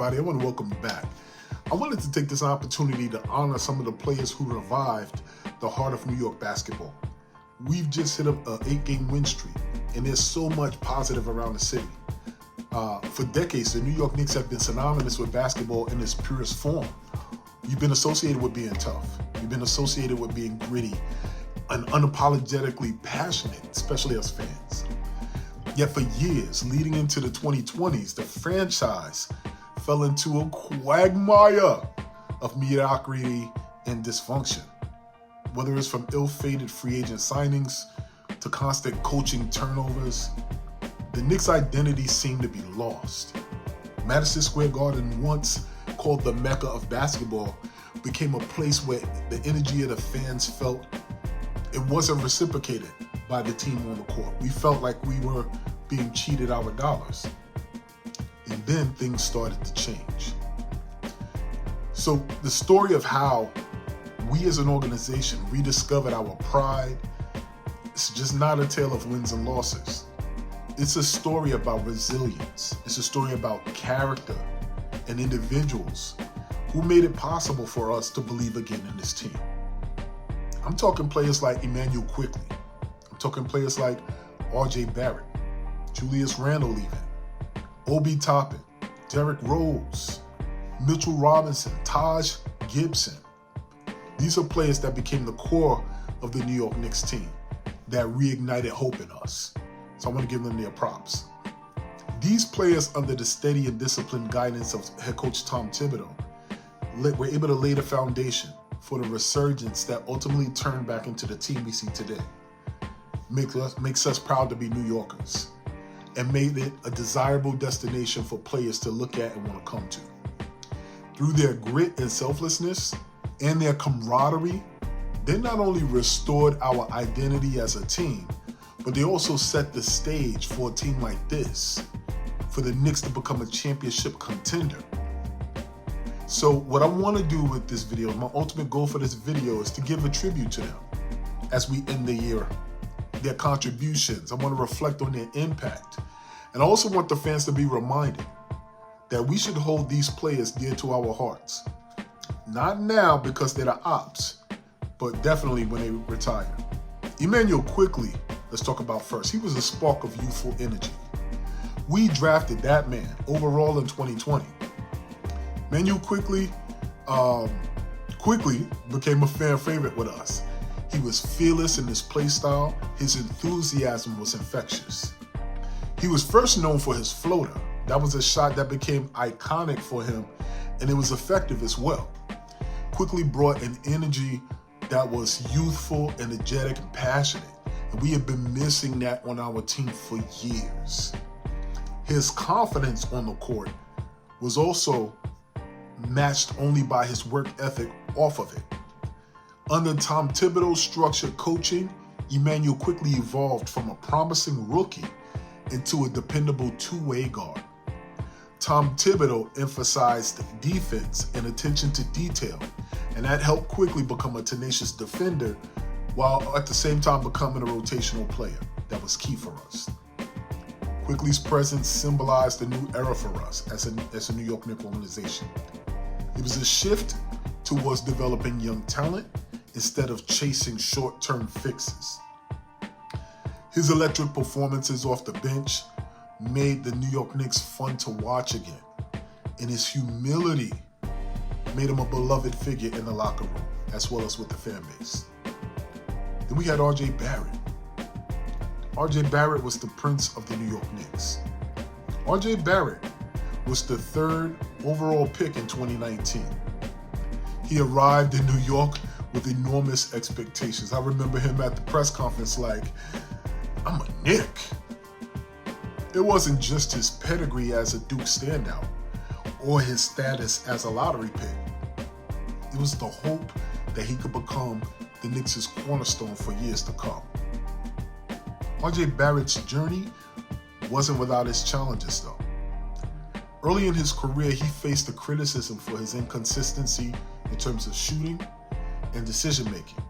everybody. I want to welcome you back. I wanted to take this opportunity to honor some of the players who revived the heart of New York basketball. We've just hit an 8-game win streak, and there's so much positive around the city. For decades, the New York Knicks have been synonymous with basketball in its purest form. You've been associated with being tough. You've been associated with being gritty and unapologetically passionate, especially as fans. Yet for years, leading into the 2020s, the franchise fell into a quagmire of mediocrity and dysfunction. Whether it's from ill-fated free agent signings to constant coaching turnovers, the Knicks' identity seemed to be lost. Madison Square Garden, once called the Mecca of basketball, became a place where the energy of the fans felt it wasn't reciprocated by the team on the court. We felt like we were being cheated our dollars. And then things started to change. So the story of how we as an organization rediscovered our pride, it's just not a tale of wins and losses. It's a story about resilience. It's a story about character and individuals who made it possible for us to believe again in this team. I'm talking players like Immanuel Quickley. I'm talking players like RJ Barrett, Julius Randle even, Obi Toppin, Derrick Rose, Mitchell Robinson, Taj Gibson. These are players that became the core of the New York Knicks team that reignited hope in us. So I want to give them their props. These players, under the steady and disciplined guidance of head coach Tom Tibido, were able to lay the foundation for the resurgence that ultimately turned back into the team we see today. Makes us proud to be New Yorkers and made it a desirable destination for players to look at and want to come to. Through their grit and selflessness and their camaraderie, they not only restored our identity as a team, but they also set the stage for a team like this, for the Knicks to become a championship contender. So what I want to do with this video, my ultimate goal for this video, is to give a tribute to them as we end the year. Their contributions. I want to reflect on their impact. And I also want the fans to be reminded that we should hold these players dear to our hearts. Not now because they're the ops, but definitely when they retire. Immanuel Quickley, let's talk about first. He was a spark of youthful energy. We drafted that man overall in 2020. Immanuel Quickley quickly became a fan favorite with us. He was fearless in his play style. His enthusiasm was infectious. He was first known for his floater. That was a shot that became iconic for him, and it was effective as well. Quickley brought an energy that was youthful, energetic, and passionate, and we have been missing that on our team for years. His confidence on the court was also matched only by his work ethic off of it. Under Tom Tibido's structured coaching, Immanuel Quickley evolved from a promising rookie into a dependable two-way guard. Tom Tibido emphasized defense and attention to detail, and that helped Quickley become a tenacious defender while at the same time becoming a rotational player. That was key for us. Quickley's presence symbolized a new era for us as a New York Knicks organization. It was a shift towards developing young talent instead of chasing short-term fixes. His electric performances off the bench made the New York Knicks fun to watch again, and his humility made him a beloved figure in the locker room, as well as with the fan base. Then we had RJ Barrett. RJ Barrett was the prince of the New York Knicks. RJ Barrett was the 3rd overall pick in 2019. He arrived in New York with enormous expectations. I remember him at the press conference like, I'm a Knick. It wasn't just his pedigree as a Duke standout or his status as a lottery pick. It was the hope that he could become the Knicks' cornerstone for years to come. RJ Barrett's journey wasn't without its challenges though. Early in his career, he faced the criticism for his inconsistency in terms of shooting and decision-making.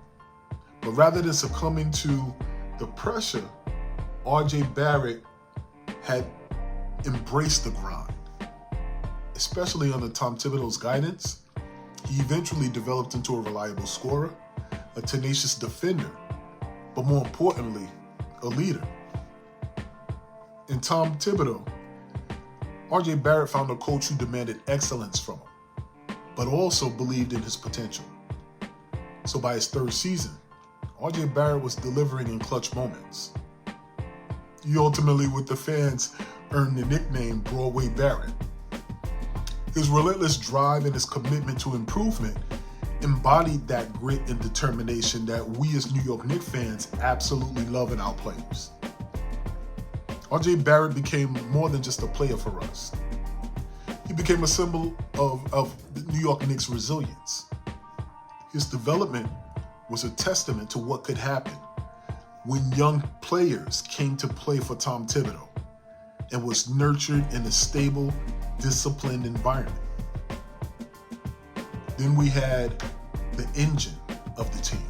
But rather than succumbing to the pressure, RJ Barrett had embraced the grind. especially under Tom Thibodeau's guidance, he eventually developed into a reliable scorer, a tenacious defender, but more importantly, a leader. In Tom Thibodeau, R.J. Barrett found a coach who demanded excellence from him, but also believed in his potential. So by his third season, R.J. Barrett was delivering in clutch moments. He ultimately, with the fans, earned the nickname Broadway Barrett. His relentless drive and his commitment to improvement embodied that grit and determination that we as New York Knicks fans absolutely love in our players. R.J. Barrett became more than just a player for us. He became a symbol of the New York Knicks' resilience. His development was a testament to what could happen when young players came to play for Tom Thibodeau and was nurtured in a stable, disciplined environment. Then we had the engine of the team,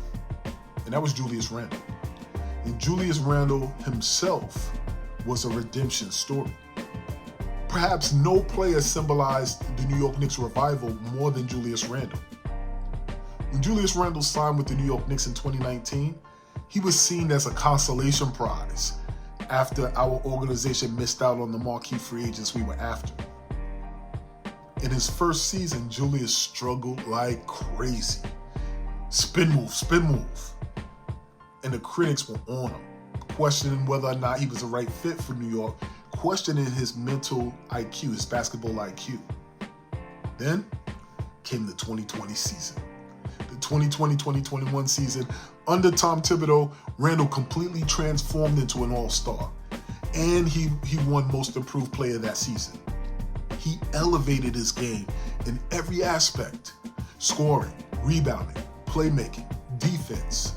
and that was Julius Randle. And Julius Randle himself was a redemption story. Perhaps no player symbolized the New York Knicks revival more than Julius Randle. When Julius Randle signed with the New York Knicks in 2019, he was seen as a consolation prize after our organization missed out on the marquee free agents we were after. In his first season, Julius struggled like crazy. Spin move. And the critics were on him, questioning whether or not he was the right fit for New York, questioning his mental IQ, his basketball IQ. Then came the 2020 season. The 2020-2021 season, under Tom Thibodeau, Randle completely transformed into an all-star. And he won Most Improved Player that season. He elevated his game in every aspect: scoring, rebounding, playmaking, defense.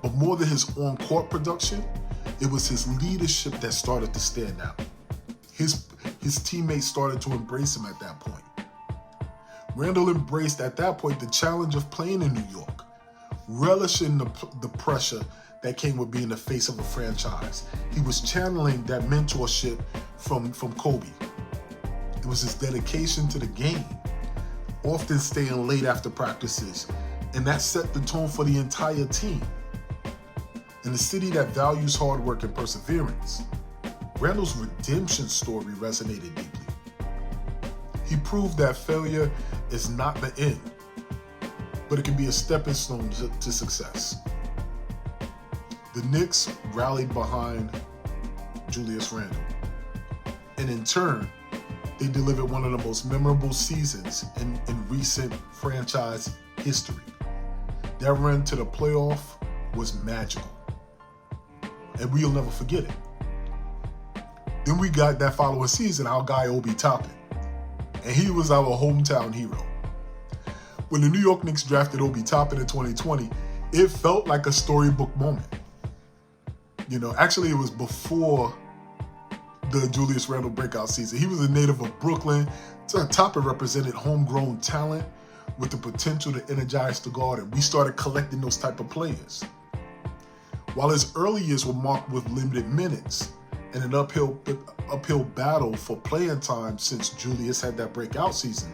But more than his on-court production, it was his leadership that started to stand out. His teammates started to embrace him at that point. Randle embraced at that point the challenge of playing in New York, relishing the pressure that came with being the face of a franchise. He was channeling that mentorship from Kobe. It was his dedication to the game, often staying late after practices, and that set the tone for the entire team. In a city that values hard work and perseverance, Randle's redemption story resonated deeply. He proved that failure is not the end, but it can be a stepping stone to success. The Knicks rallied behind Julius Randle, and in turn, they delivered one of the most memorable seasons in recent franchise history. That run to the playoff was magical, and we'll never forget it. Then we got that following season, our guy Obi Toppin, and he was our hometown hero. When the New York Knicks drafted Obi Toppin in 2020, it felt like a storybook moment. Actually it was before the Julius Randle breakout season. He was a native of Brooklyn. Toppin represented homegrown talent with the potential to energize the guard, and we started collecting those type of players. While his early years were marked with limited minutes and an uphill battle for playing time since Julius had that breakout season,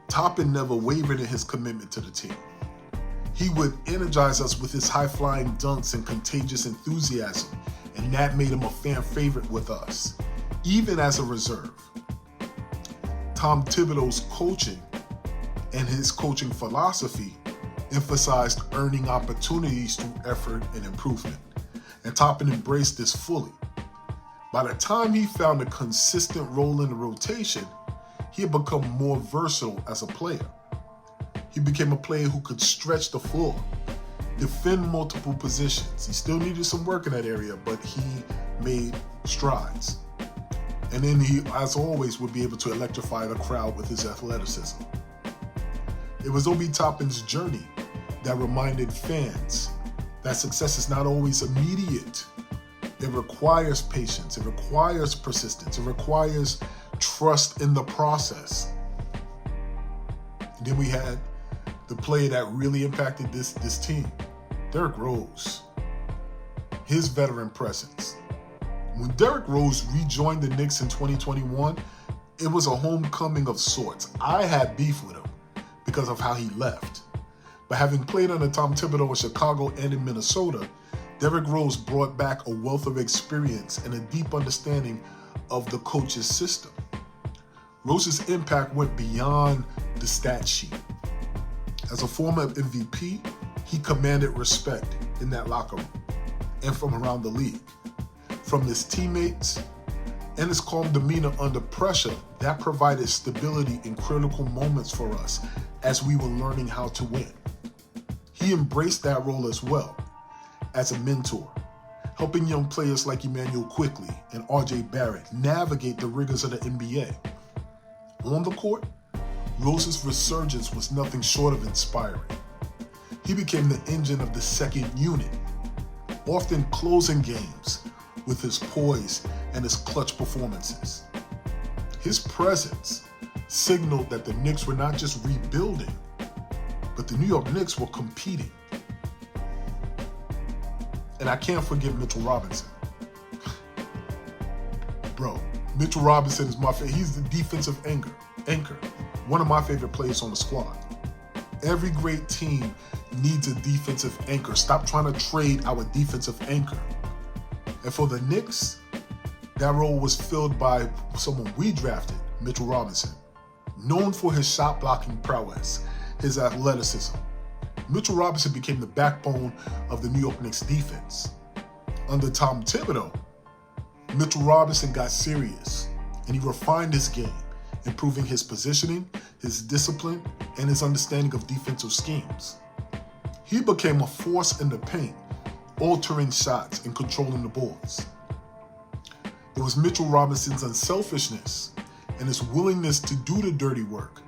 Toppin never wavered in his commitment to the team. He would energize us with his high-flying dunks and contagious enthusiasm, and that made him a fan favorite with us, even as a reserve. Tom Thibodeau's coaching and his coaching philosophy emphasized earning opportunities through effort and improvement, and Toppin embraced this fully. By the time he found a consistent role in the rotation, he had become more versatile as a player. He became a player who could stretch the floor, defend multiple positions. He still needed some work in that area, but he made strides. And then he, as always, would be able to electrify the crowd with his athleticism. It was Obi Toppin's journey that reminded fans that success is not always immediate. It requires patience, it requires persistence, it requires trust in the process. And then we had the player that really impacted this team, Derrick Rose. His veteran presence. When Derrick Rose rejoined the Knicks in 2021, it was a homecoming of sorts. I had beef with him because of how he left. But having played under Tom Thibodeau in Chicago and in Minnesota, Derrick Rose brought back a wealth of experience and a deep understanding of the coach's system. Rose's impact went beyond the stat sheet. As a former MVP, he commanded respect in that locker room and from around the league. From his teammates and his calm demeanor under pressure, that provided stability in critical moments for us as we were learning how to win. He embraced that role as well as a mentor, helping young players like Emmanuel Quickly and RJ Barrett navigate the rigors of the NBA. On the court, Rose's resurgence was nothing short of inspiring. He became the engine of the second unit, often closing games with his poise and his clutch performances. His presence signaled that the Knicks were not just rebuilding, but the New York Knicks were competing. And I can't forget Mitchell Robinson. Bro, Mitchell Robinson is my favorite. He's the defensive anchor, one of my favorite players on the squad. Every great team needs a defensive anchor. Stop trying to trade our defensive anchor. And for the Knicks, that role was filled by someone we drafted, Mitchell Robinson. Known for his shot blocking prowess, his athleticism, Mitchell Robinson became the backbone of the New York Knicks defense. Under Tom Thibodeau, Mitchell Robinson got serious and he refined his game, improving his positioning, his discipline, and his understanding of defensive schemes. He became a force in the paint, altering shots and controlling the boards. It was Mitchell Robinson's unselfishness and his willingness to do the dirty work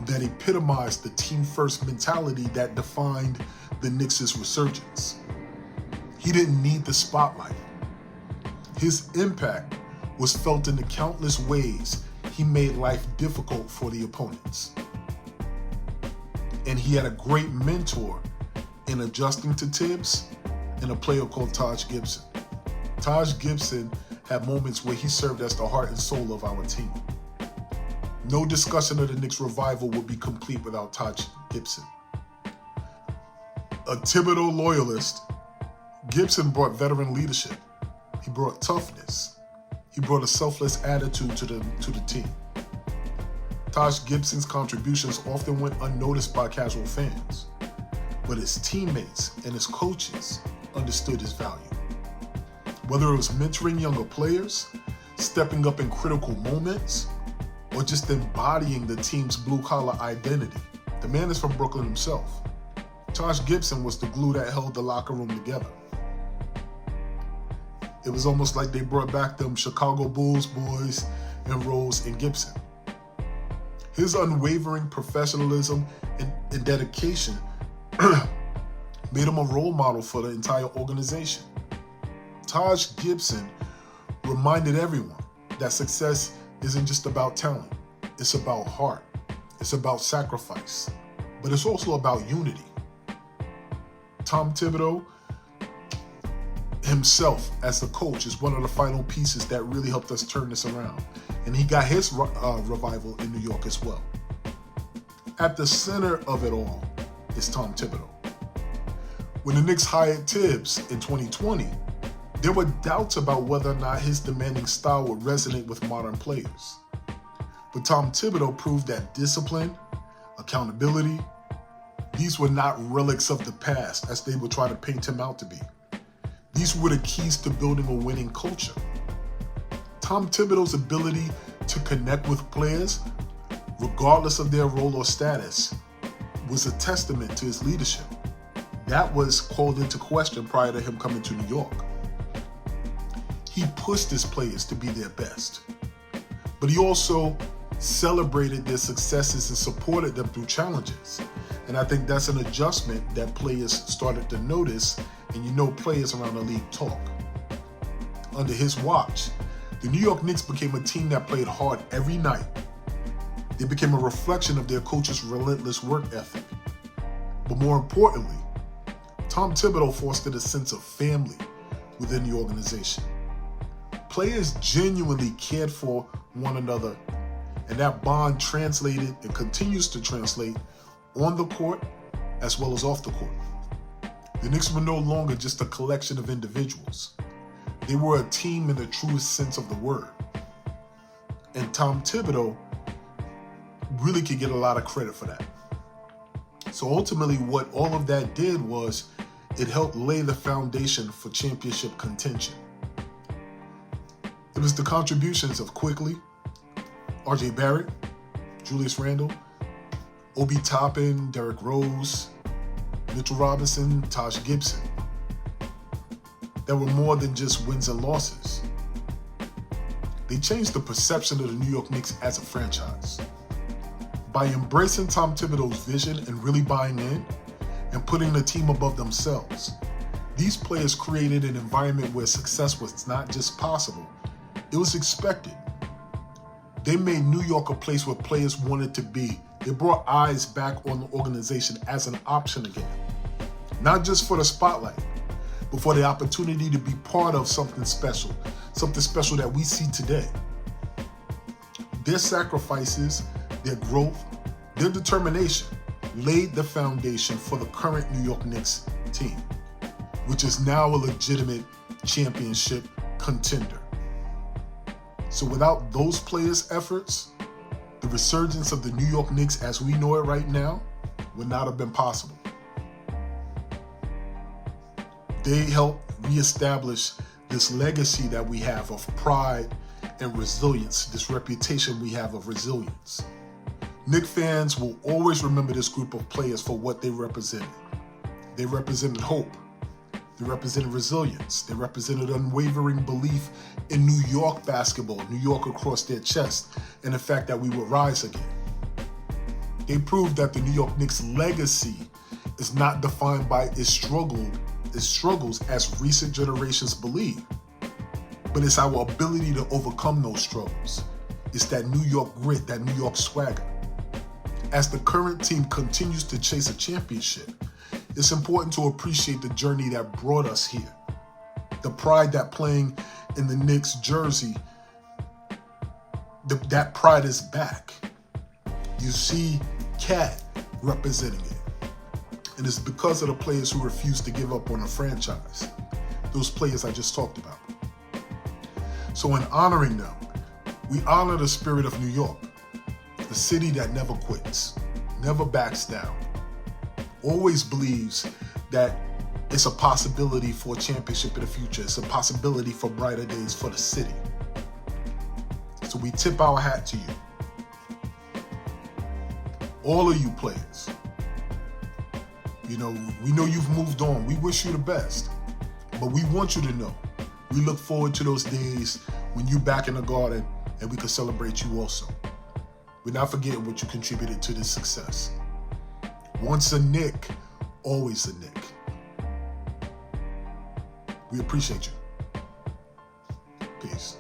that epitomized the team-first mentality that defined the Knicks' resurgence. He didn't need the spotlight. His impact was felt in the countless ways he made life difficult for the opponents. And he had a great mentor in adjusting to Tibbs and a player called Taj Gibson. Taj Gibson had moments where he served as the heart and soul of our team. No discussion of the Knicks revival would be complete without Taj Gibson. A Tibido loyalist, Gibson brought veteran leadership. He brought toughness. He brought a selfless attitude to the team. Taj Gibson's contributions often went unnoticed by casual fans, but his teammates and his coaches understood his value. Whether it was mentoring younger players, stepping up in critical moments, or just embodying the team's blue-collar identity, the man is from Brooklyn himself. Taj Gibson was the glue that held the locker room together. It was almost like they brought back them Chicago Bulls boys and Rose and Gibson. His unwavering professionalism and dedication made him a role model for the entire organization. Taj Gibson reminded everyone that success isn't just about talent. It's about heart. It's about sacrifice. But it's also about unity. Tom Thibodeau himself as the coach is one of the final pieces that really helped us turn this around. And he got his revival in New York as well. At the center of it all is Tom Thibodeau. When the Knicks hired Tibbs in 2020, there were doubts about whether or not his demanding style would resonate with modern players. But Tom Thibodeau proved that discipline, accountability, these were not relics of the past as they would try to paint him out to be. These were the keys to building a winning culture. Tom Thibodeau's ability to connect with players, regardless of their role or status, was a testament to his leadership. That was called into question prior to him coming to New York. He pushed his players to be their best, but he also celebrated their successes and supported them through challenges. And I think that's an adjustment that players started to notice, and players around the league talk. Under his watch, the New York Knicks became a team that played hard every night. They became a reflection of their coach's relentless work ethic. But more importantly, Tom Thibodeau fostered a sense of family within the organization. Players genuinely cared for one another And that bond translated and continues to translate on the court as well as off the court. The Knicks were no longer just a collection of individuals. They were a team in the truest sense of the word. And Tom Thibodeau really could get a lot of credit for that. So ultimately, what all of that did was it helped lay the foundation for championship contention. It was the contributions of Quickly, RJ Barrett, Julius Randle, Obi Toppin, Derrick Rose, Mitchell Robinson, Taj Gibson, that were more than just wins and losses. They changed the perception of the New York Knicks as a franchise. By embracing Tom Thibodeau's vision and really buying in and putting the team above themselves, these players created an environment where success was not just possible, it was expected. They made New York a place where players wanted to be. They brought eyes back on the organization as an option again. Not just for the spotlight, but for the opportunity to be part of something special that we see today. Their sacrifices, their growth, their determination laid the foundation for the current New York Knicks team, which is now a legitimate championship contender. So without those players' efforts, the resurgence of the New York Knicks as we know it right now would not have been possible. They helped reestablish this legacy that we have of pride and resilience, this reputation we have of resilience. Knicks fans will always remember this group of players for what they represented. They represented hope. They represented resilience. They represented unwavering belief in New York basketball, New York across their chest, and the fact that we will rise again. They proved that the New York Knicks legacy is not defined by its struggles as recent generations believe, but it's our ability to overcome those struggles. It's that New York grit, that New York swagger. As the current team continues to chase a championship, it's important to appreciate the journey that brought us here. The pride that playing in the Knicks jersey, that pride is back. You see Cat representing it. And it's because of the players who refuse to give up on a franchise. Those players I just talked about. So in honoring them, we honor the spirit of New York, the city that never quits, never backs down, always believes that it's a possibility for a championship in the future. It's a possibility for brighter days for the city. So we tip our hat to you. All of you players. You know, we know you've moved on. We wish you the best. But we want you to know, we look forward to those days when you're back in the Garden and we can celebrate you also. We're not forgetting what you contributed to this success. Once a Knick, always a Knick. We appreciate you. Peace.